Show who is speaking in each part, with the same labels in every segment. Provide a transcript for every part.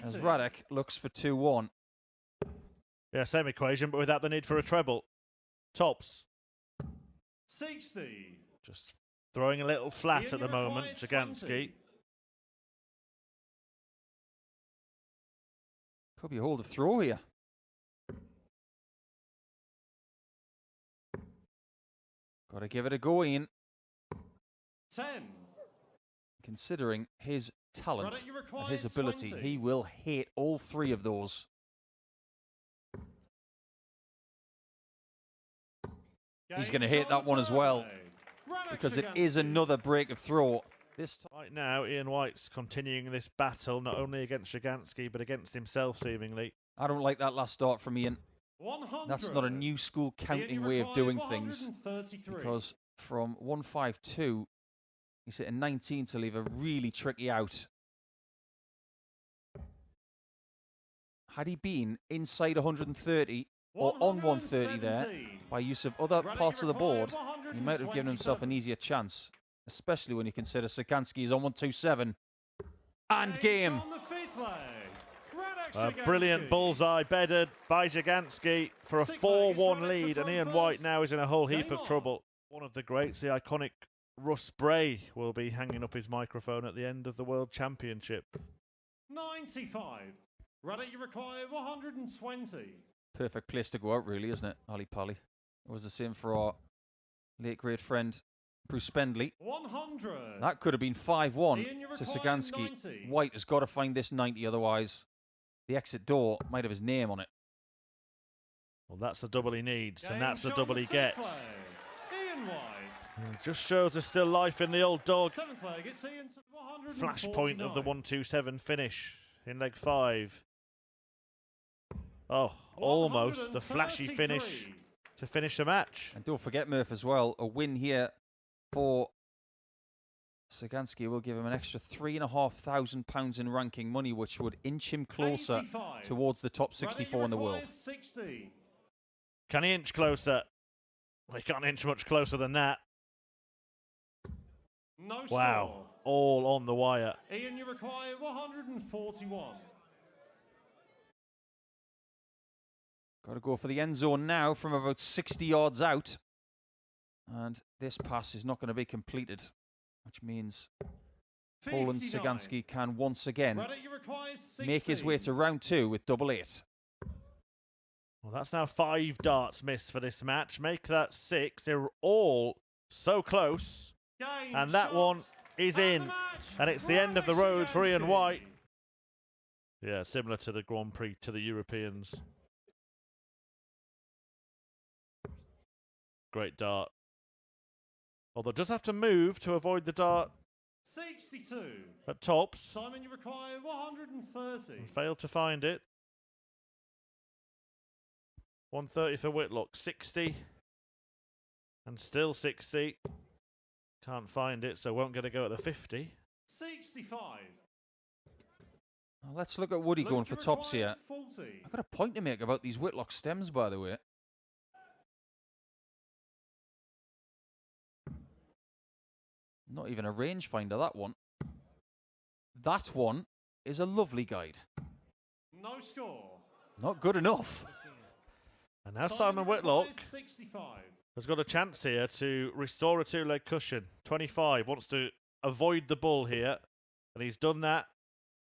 Speaker 1: as Radek looks for 2-1.
Speaker 2: Yeah, same equation, but without the need for a treble. Tops.
Speaker 3: 60.
Speaker 2: Just throwing a little flat at the moment, Szyganski.
Speaker 1: Could be a hold of throw here. Got to give it a go, Ian.
Speaker 3: 10.
Speaker 1: Considering his talent and his ability,
Speaker 3: 20.
Speaker 1: he will hit all three of those. He's going to hit that one as well, because it is another break of throw. This time.
Speaker 2: Right now, Ian White's continuing this battle, not only against Szyganski, but against himself, seemingly.
Speaker 1: I don't like that last start from Ian.
Speaker 3: 100.
Speaker 1: That's not a new school counting way of doing things, because from 152, he's hitting 19 to leave a really tricky out. Had he been inside 130 or on 130 there, by use of other parts of the board, he might have given himself an easier chance, especially when you consider Szyganski is on 127. And game.
Speaker 2: A brilliant bullseye bedded by Szyganski for a 4-1 lead, and Ian White now is in a whole heap of trouble. One of the greats, the iconic Russ Bray, will be hanging up his microphone at the end of the World Championship.
Speaker 3: 95. Radek, you require 120.
Speaker 1: Perfect place to go out, really, isn't it, Ali Pally? It was the same for our late great friend Bruce Spendley.
Speaker 3: 100.
Speaker 1: That could have been 5-1 to Szyganski.
Speaker 3: 90.
Speaker 1: White has got to find this 90, otherwise the exit door might have his name on it.
Speaker 2: Well, that's the double he needs, and that's the double he gets.
Speaker 3: Ian White.
Speaker 2: It just shows there's still life in the old dog. Flashpoint of the
Speaker 3: 149.
Speaker 2: 127 finish in leg 5. Oh, almost the flashy finish to finish the match.
Speaker 1: And don't forget, Murph, as well, a win here for Szyganski will give him an extra £3,500 in ranking money, which would inch him closer
Speaker 3: 85.
Speaker 1: towards the top 64 in the world.
Speaker 3: 60.
Speaker 2: Can he inch closer? Well, he can't inch much closer than that.
Speaker 3: No
Speaker 2: Wow,
Speaker 3: score.
Speaker 2: all on the wire.
Speaker 3: Ian, you require 141.
Speaker 1: Got to go for the end zone now from about 60 yards out. And this pass is not going to be completed, which means Poland
Speaker 3: 59.
Speaker 1: Szyganski can once again
Speaker 3: Radek, you require 60.
Speaker 1: make his way to round 2 with double 8.
Speaker 2: Well, that's now 5 darts missed for this match. Make that 6. They're all so close.
Speaker 3: Game,
Speaker 2: And that
Speaker 3: shot,
Speaker 2: one is
Speaker 3: and
Speaker 2: in.
Speaker 3: the match.
Speaker 2: And it's the end of the road for Ian
Speaker 3: Szyganski.
Speaker 2: White. Yeah, similar to the Grand Prix, to the Europeans. Great dart. Although does have to move to avoid the dart
Speaker 3: 62.
Speaker 2: at tops.
Speaker 3: Simon, you require 130.
Speaker 2: And failed to find it. 130 for Whitlock. 60. And still 60. Can't find it, so won't get a go at the 50.
Speaker 3: 65.
Speaker 1: Well, let's look at Woody
Speaker 3: Luke,
Speaker 1: going
Speaker 3: you
Speaker 1: for tops
Speaker 3: require
Speaker 1: here.
Speaker 3: 40.
Speaker 1: I've got a point to make about these Whitlock stems, by the way. Not even a rangefinder, that one. That one is a lovely guide.
Speaker 3: No score.
Speaker 1: Not good enough.
Speaker 2: And now Simon Whitlock
Speaker 3: 65.
Speaker 2: has got a chance here to restore a 2-leg cushion. 25 wants to avoid the bull here, and he's done that,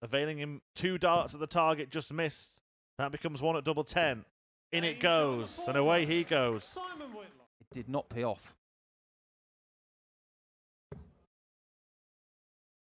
Speaker 2: availing him 2 darts at the target, just missed. That becomes 1 at double 10. In it goes, and away he goes.
Speaker 3: Simon Whitlock.
Speaker 1: It did not pay off.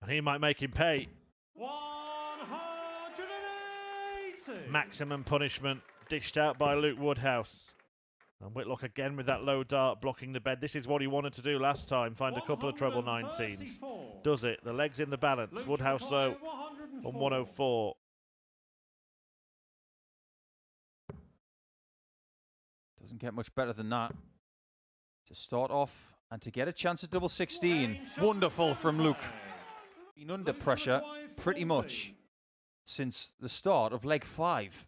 Speaker 2: And he might make him pay.
Speaker 3: 180.
Speaker 2: Maximum punishment dished out by Luke Woodhouse. And Whitlock again with that low dart blocking the bed. This is what he wanted to do last time, find a couple of treble 19s. Does it? The legs in the balance.
Speaker 3: Luke,
Speaker 2: Woodhouse though on 104.
Speaker 1: Doesn't get much better than that. To start off and to get a chance at double 16. Wonderful from Luke. Been under pressure pretty much since the start of leg 5.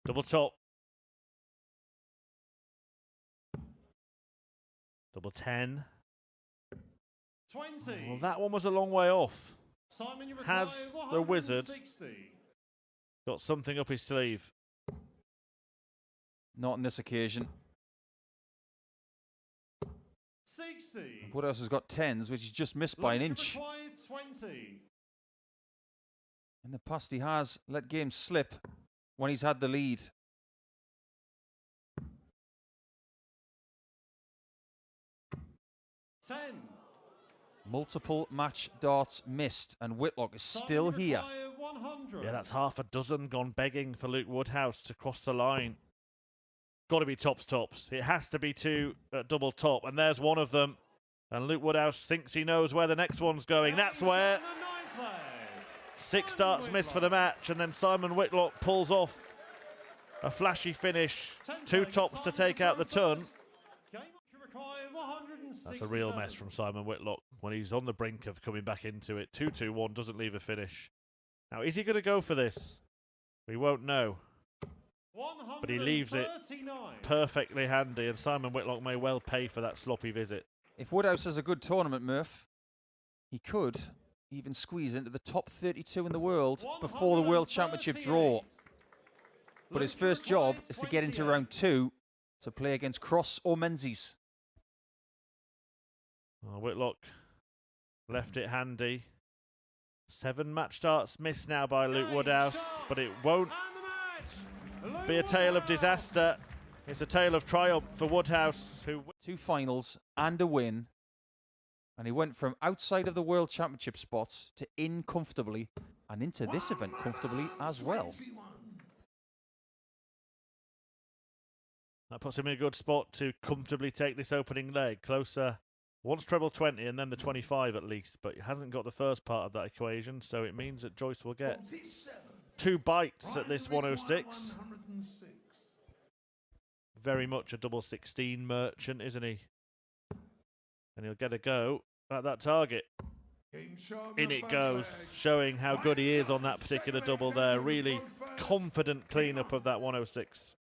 Speaker 2: Double top. Double 10.
Speaker 3: 20.
Speaker 2: Well, that one was a long way off.
Speaker 3: Simon, you
Speaker 2: Has
Speaker 3: require
Speaker 2: the wizard
Speaker 3: 160.
Speaker 2: got something up his sleeve?
Speaker 1: Not on this occasion.
Speaker 3: 60.
Speaker 1: Woodhouse has got 10s, which he's just missed by an
Speaker 3: Luke, you
Speaker 1: inch.
Speaker 3: required 20.
Speaker 1: In the past, he has let games slip when he's had the lead.
Speaker 3: $10.
Speaker 1: Multiple match darts missed, and Whitlock is still
Speaker 3: Simon, you
Speaker 1: here.
Speaker 3: require 100.
Speaker 2: Yeah, that's half a dozen gone begging for Luke Woodhouse to cross the line. Got to be tops. It has to be two at double top, and there's one of them. And Luke Woodhouse thinks he knows where the next one's going. That's where 6 darts missed for the match, and then Simon Whitlock pulls off a flashy finish. 2 tops to take out the ton. That's a real mess from Simon Whitlock when he's on the brink of coming back into it. 2-2-1 doesn't leave a finish. Now, is he going to go for this? We won't know. But he leaves it perfectly handy, and Simon Whitlock may well pay for that sloppy visit.
Speaker 1: If Woodhouse has a good tournament, Murph, he could even squeeze into the top 32 in the world before the World Championship draw. But his first job is to get into round 2 to play against Cross or Menzies.
Speaker 2: Oh, Whitlock left it handy. 7 match starts missed now by Luke Woodhouse, but it won't be a tale of disaster. It's a tale of triumph for Woodhouse, who
Speaker 1: 2 finals and a win. And he went from outside of the World Championship spots to in comfortably and into this event comfortably as well.
Speaker 2: That puts him in a good spot to comfortably take this opening leg. Closer, once treble 20 and then the 25 at least, but he hasn't got the first part of that equation, so it means that Joyce will get 2 bites at this 106. Very much a double 16 merchant, isn't he? And he'll get a go at that target. In it goes, showing how good he is on that particular double there. Really confident cleanup of that 106.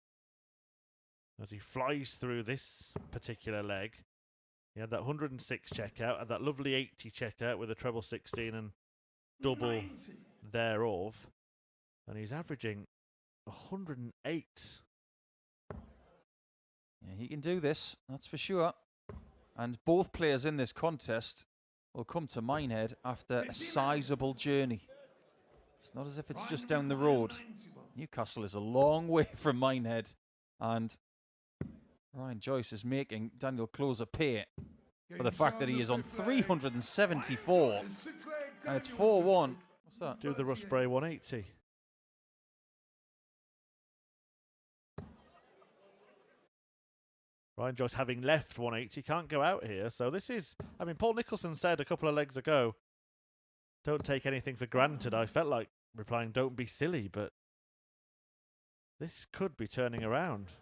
Speaker 2: As he flies through this particular leg. He had that 106 checkout, had that lovely 80 checkout with a treble 16 and double thereof. And he's averaging 108.
Speaker 1: Yeah, he can do this, that's for sure. And both players in this contest will come to Minehead after a sizable journey. It's not as if it's just down the road. Newcastle is a long way from Minehead, and Ryan Joyce is making Daniel Closer pay for the fact that he is on 374, and it's 4-1. What's that?
Speaker 2: Do the Rough Spray 180. Ryan Joyce having left 180 can't go out here, so this is, I mean, Paul Nicholson said a couple of legs ago, don't take anything for granted. I felt like replying, don't be silly, but this could be turning around.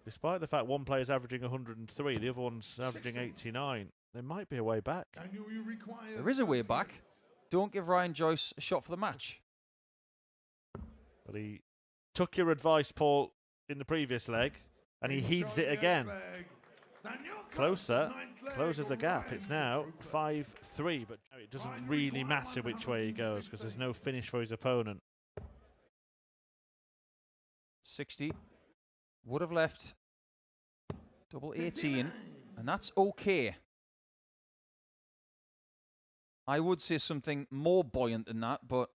Speaker 2: Despite the fact one player's averaging 103, the other one's averaging 89, there might be a way back.
Speaker 1: There is a way back. Don't give Ryan Joyce a shot for the match.
Speaker 2: But he took your advice, Paul, in the previous leg, and he heeds it again. Closer closes the gap. It's now 5-3, but it doesn't really matter which way he goes because there's no finish for his opponent.
Speaker 1: 60 would have left double 18, and that's okay. I would say something more buoyant than that, but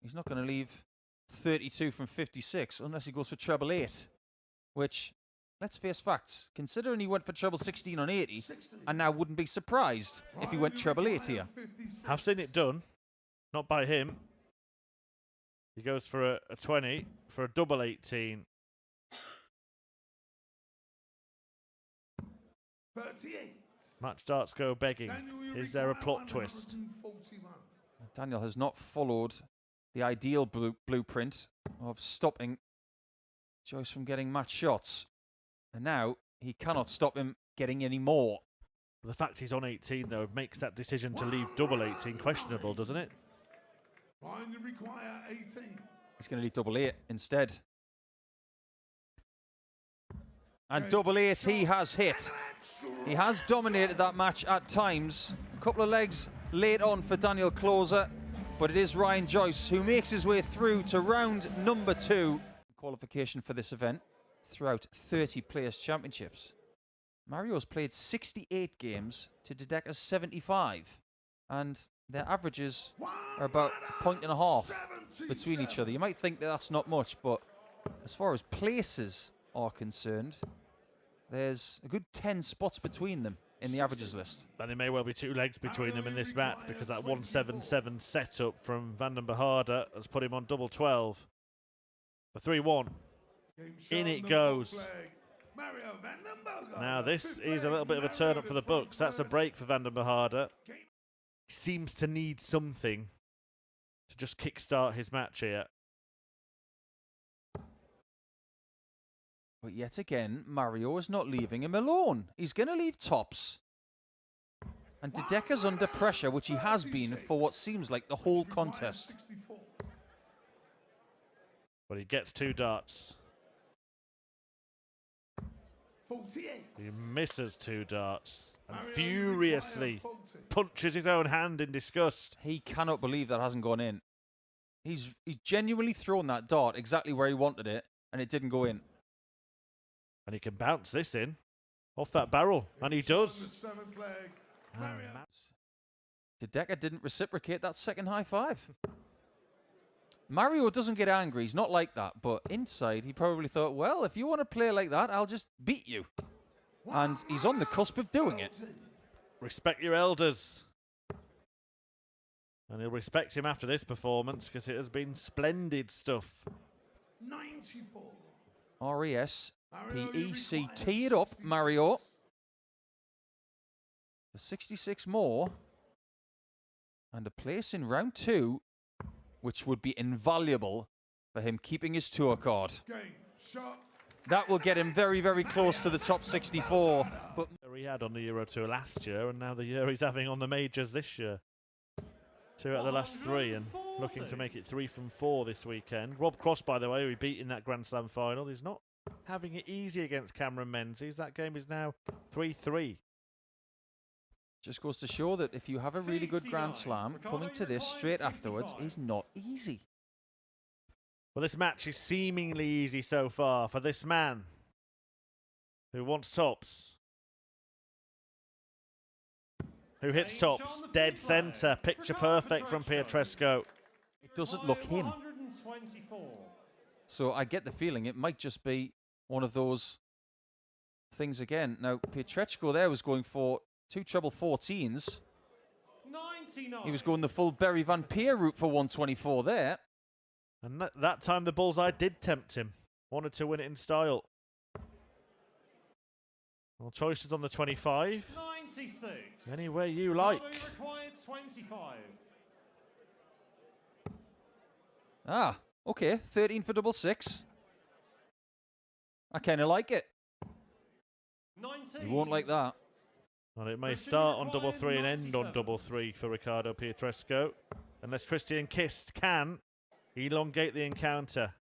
Speaker 1: he's not going to leave 32 from 56 unless he goes for treble 8, which, let's face facts, considering he went for treble 16 on 80, and now wouldn't be surprised if he went treble 8 here.
Speaker 2: I've seen it done, not by him. He goes for a 20, for a double 18.
Speaker 3: 38.
Speaker 2: Match darts go begging. Is there a plot twist?
Speaker 1: Daniel has not followed the ideal blueprint of stopping Joyce from getting match shots. And now he cannot stop him getting any more.
Speaker 2: The fact he's on 18, though, makes that decision to leave double 18 questionable, doesn't it?
Speaker 1: He's going to leave double 8 instead. And double 8 he has hit. He has dominated that match at times. A couple of legs late on for Daniel Closer, but it is Ryan Joyce who makes his way through to round number 2. Qualification for this event throughout 30 Players' Championships. Mario's played 68 games to Dideka's 75, and their averages are about a point and a half between each other. You might think that that's not much, but as far as places are concerned, there's a good 10 spots between them in the averages list.
Speaker 2: And there may well be 2 legs between them in this match, because that 177 setup from Van den Behaarde has put him on double 12. The 3-1. In it goes. Now this is a little bit of a turn up for the books. That's a break for Van den Behaarde. Seems to need something to just kickstart his match here.
Speaker 1: But yet again, Mario is not leaving him alone. He's going to leave tops. And Dideka's under pressure, which he has been for what seems like the whole contest.
Speaker 2: But he gets 2 darts. He misses 2 darts and furiously punches his own hand in disgust.
Speaker 1: He cannot believe that hasn't gone in. He's genuinely thrown that dart exactly where he wanted it, and it didn't go in.
Speaker 2: And he can bounce this in off that barrel, and he does.
Speaker 1: Dideka didn't reciprocate that second high five. Mario doesn't get angry, he's not like that, but inside he probably thought, well, if you want to play like that, I'll just beat you. And he's on the cusp of doing it.
Speaker 2: Respect your elders. And he'll respect him after this performance, because it has been splendid stuff.
Speaker 3: 94.
Speaker 1: R-E-S-P-E-C, tee it up, Mario. For 66 more. And a place in round 2, which would be invaluable for him keeping his tour card. That will get him very, very close to the top 64. But
Speaker 2: he had on the Euro Tour last year, and now the year he's having on the majors this year. 2 out of the last 3, and looking to make it 3 from 4 this weekend. Rob Cross, by the way, who he beat in that Grand Slam final, he's not having it easy against Cameron Menzies. That game is now 3-3.
Speaker 1: just goes to show that if you have a really good Grand Slam, coming to this straight afterwards is not easy.
Speaker 2: Well, this match is seemingly easy so far for this man who wants tops. Who hits tops, dead centre, picture perfect from Pietreczko.
Speaker 1: It doesn't look him. So I get the feeling it might just be one of those things again. Now, Pietreczko there was going for 2 treble 14s. He was going the full Berry Van Peer route for 124 there.
Speaker 2: And that time the bullseye did tempt him. Wanted to win it in style. Well, choices on the 25.
Speaker 3: 96.
Speaker 2: Anywhere you like.
Speaker 3: Required 25.
Speaker 1: Ah, okay. 13 for double 6. I kind of like it.
Speaker 3: 19.
Speaker 1: You won't like that.
Speaker 2: Well, it may start on double 3 and end on double 3 for Ricardo Pietreczko. Unless Christian Kist can elongate the encounter.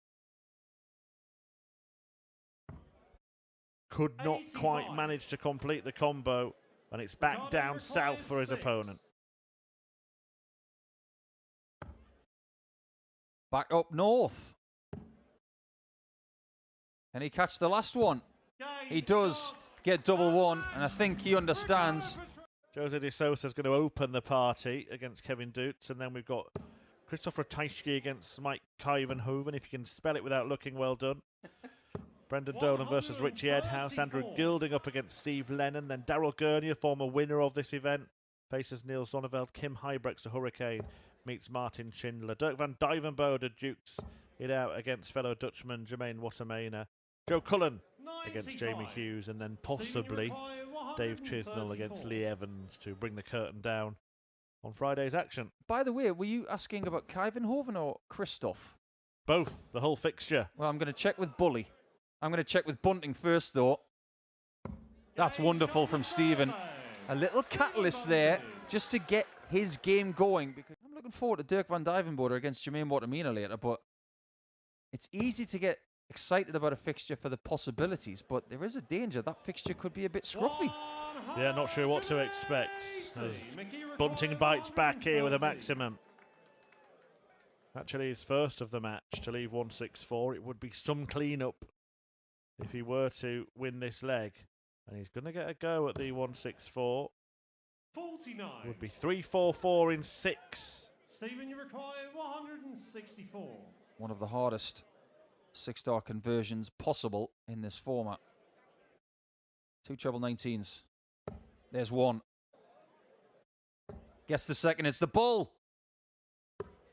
Speaker 2: Could not
Speaker 3: 85.
Speaker 2: quite manage to complete the combo. And it's back down south for his
Speaker 3: 6.
Speaker 2: opponent.
Speaker 1: Back up north. Can he catch the last one? He does get double 1, and I think he understands.
Speaker 2: Jose de Sousa is going to open the party against Kevin Dutz, and then we've got Christopher Teichke against Mike Kyvenhoven. If you can spell it without looking, well done. Brendan Dolan versus Richie Edhouse. Andrew Gilding up against Steve Lennon. Then Daryl Gurney, a former winner of this event, faces Niels Zonneveld. Kim Huybrechts, a Hurricane, meets Martin Schindler. Dirk van Dijvenbode dukes it out against fellow Dutchman Jermaine Wattermainer. Joe Cullen against Jamie Hughes, and then possibly Dave Chisnell against Lee Evans to bring the curtain down on Friday's action.
Speaker 1: By the way, were you asking about Kyvenhoven or Christoph?
Speaker 2: Both, the whole fixture.
Speaker 1: Well, I'm going to check with Bully. I'm going to check with Bunting first, though. That's wonderful from Stephen. A little catalyst there just to get his game going. Because I'm looking forward to Dirk van Dijvenbode against Jermaine Wattermainer later, but it's easy to get excited about a fixture for the possibilities, but there is a danger that fixture could be a bit scruffy.
Speaker 2: Yeah, not sure what to expect. As Bunting bites back here with a maximum. Actually, his first of the match to leave 164. It would be some clean-up if he were to win this leg. And he's going to get a go at the 164.
Speaker 3: 49.
Speaker 2: Would be 3-4-4 in 6.
Speaker 3: Stephen, you require 164.
Speaker 1: One of the hardest 6-star conversions possible in this format. 2 treble 19s. There's one. Gets the second, it's the bull.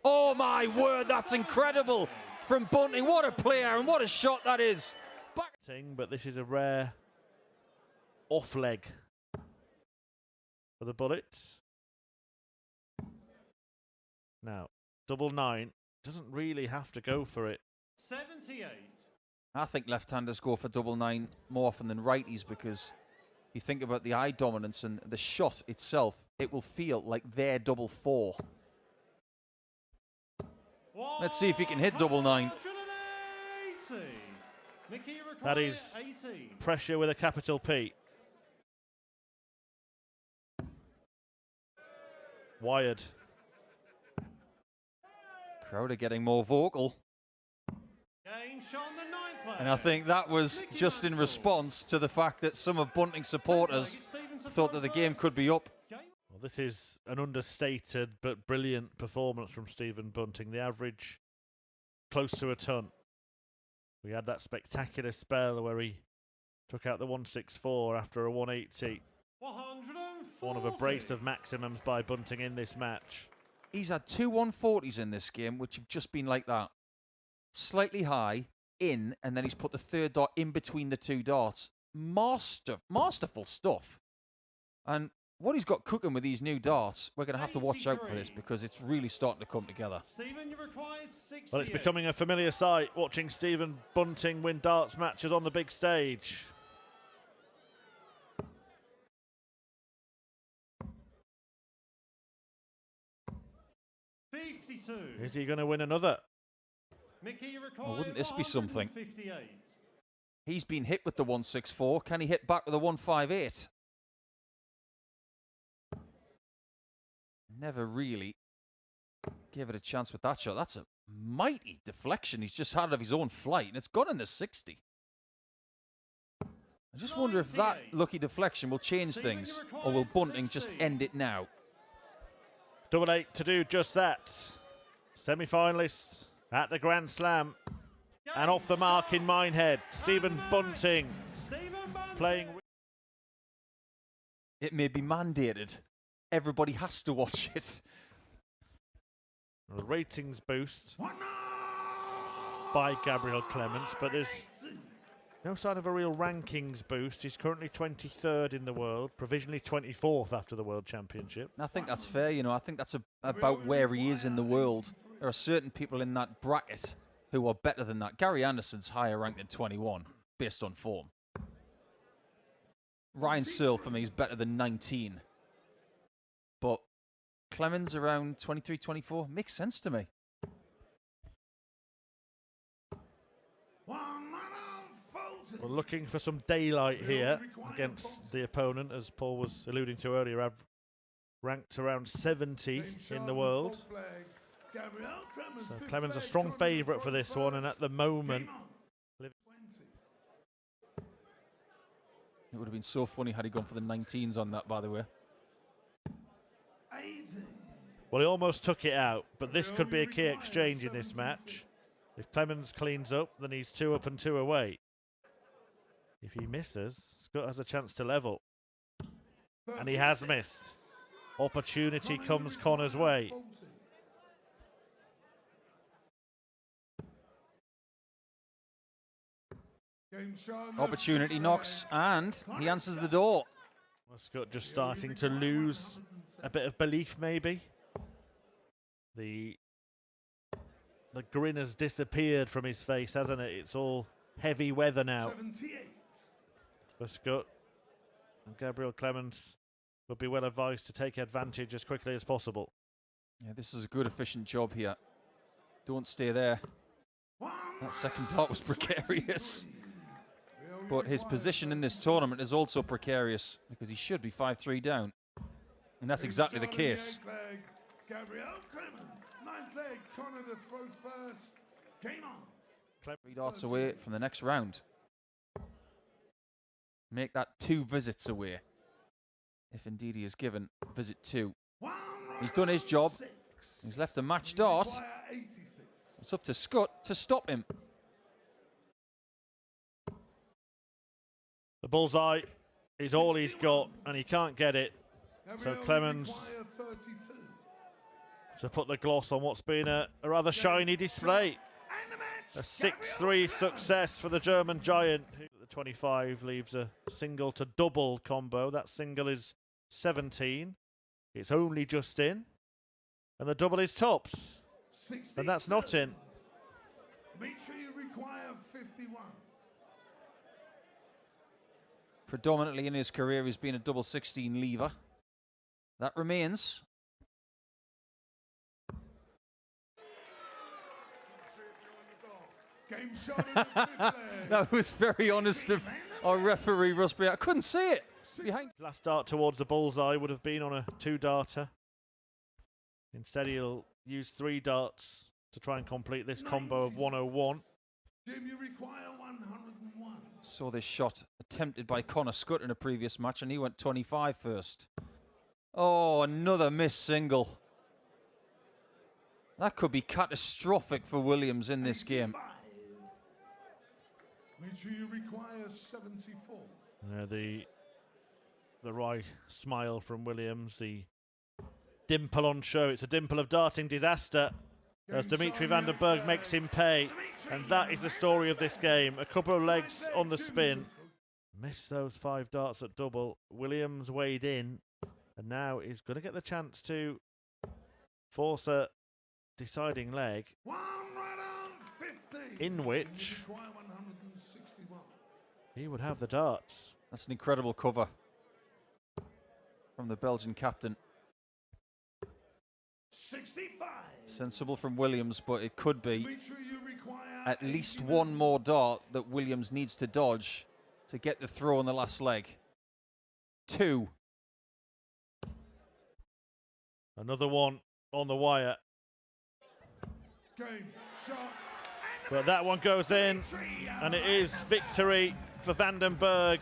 Speaker 1: Oh my word, that's incredible from Bunting. What a player and what a shot that is.
Speaker 2: But this is a rare off leg for the bullets. Now, 9 doesn't really have to go for it.
Speaker 3: 78.
Speaker 1: I think left-handers go for 9 more often than righties, because you think about the eye dominance and the shot itself, it will feel like their 4. Let's see if he can hit 9.
Speaker 2: That is
Speaker 3: 18.
Speaker 2: pressure with a capital P. Wired.
Speaker 1: Crowd are getting more vocal.
Speaker 3: Game shot on the 9th.
Speaker 1: And I think that was just in response to the fact that some of Bunting's supporters thought that the game could be up.
Speaker 2: Well, this is an understated but brilliant performance from Stephen Bunting. The average close to a ton. We had that spectacular spell where he took out the 164 after a 180. One of a brace of maximums by Bunting in this match.
Speaker 1: He's had 2 140s in this game, which have just been like that. Slightly high, in, and then he's put the third dart in between the 2 darts. Masterful stuff. And what he's got cooking with these new darts, we're going to have to watch out for this, because it's really starting to come together.
Speaker 3: Stephen, you require 68.
Speaker 2: Well, it's becoming a familiar sight watching Stephen Bunting win darts matches on the big stage. Is he going to win another?
Speaker 3: Mickey,
Speaker 1: Well, wouldn't this be something?
Speaker 3: 158.
Speaker 1: He's been hit with the 164. Can he hit back with the 158? Never really gave it a chance with that shot. That's a mighty deflection he's just had of his own flight, and it's gone in the 60. I just wonder if that lucky deflection will change things, or will Bunting just end it now?
Speaker 2: 8 to do just that. Semi-finalists at the Grand Slam. And off the mark in Minehead, Stephen Bunting playing.
Speaker 1: It may be mandated. Everybody has to watch it.
Speaker 2: A ratings boost by Gabriel Clemens, but there's no sign of a real rankings boost. He's currently 23rd in the world, provisionally 24th after the World Championship.
Speaker 1: I think that's fair, you know. I think that's about where he is in the world. There are certain people in that bracket who are better than that. Gary Anderson's higher ranked than 21, based on form. Ryan Searle, for me, is better than 19. But Clemens around 23, 24 makes sense to me.
Speaker 2: We're looking for some daylight here against the opponent, as Paul was alluding to earlier. I've ranked around 70 in the world. So Clemens a strong favourite for this one, and at the moment...
Speaker 1: It would have been so funny had he gone for the 19s on that, by the way.
Speaker 2: Well, he almost took it out, but this could be a key exchange in this match. If Clemens cleans up, then he's 2 up and 2 away. If he misses, Scott has a chance to level. And he has missed. Opportunity comes Connor's way.
Speaker 1: Opportunity knocks, and he answers the door.
Speaker 2: Well, Scott just starting to lose a bit of belief, maybe. The grin has disappeared from his face, hasn't it? It's all heavy weather now. For Scott. And Gabriel Clemens would be well advised to take advantage as quickly as possible.
Speaker 1: Yeah, this is a good, efficient job here. Don't stay there. That second dart was precarious. But his position in this tournament is also precarious because he should be 5-3 down. And that's exactly the case. Three darts away from the next round. Make that 2 visits away. If indeed he is given visit 2. He's done his job. He's left a match dart. It's up to Scott to stop him.
Speaker 2: The bullseye is all he's got, and he can't get it. So Clemens to put the gloss on what's been a rather shiny display. A 6-3 success for the German giant. The 25 leaves a single to double combo. That single is 17. It's only just in. And the double is tops. And that's not in.
Speaker 4: Make sure you require 51.
Speaker 1: Predominantly in his career, he's been a double 16 lever. That remains.
Speaker 4: Game shot in the fifth leg.
Speaker 1: That was very honest of our referee, Rusby. I couldn't see it. Behind.
Speaker 2: Last dart towards the bullseye would have been on a 2-darter. Instead, he'll use 3 darts to try and complete this combo of 101.
Speaker 4: Jim, you require 101.
Speaker 1: Saw this shot attempted by Connor Scott in a previous match, and he went 25 first. Oh, another missed single. That could be catastrophic for Williams in this game.
Speaker 4: Make sure you require 74.
Speaker 2: The wry smile from Williams, the dimple on show. It's a dimple of darting disaster as Dimitri van den Berg makes him pay. And that is the story of this game. A couple of legs on the spin. Missed those 5 darts at double. Williams weighed in. And now he's going to get the chance to force a deciding leg. In which he would have the darts.
Speaker 1: That's an incredible cover from the Belgian captain.
Speaker 4: 65.
Speaker 1: Sensible from Williams, but it could be at least 1 more dart that Williams needs to dodge to get the throw on the last leg. 2.
Speaker 2: Another one on the wire.
Speaker 4: Game shot.
Speaker 2: But that one goes in, and it is victory for van den Berg.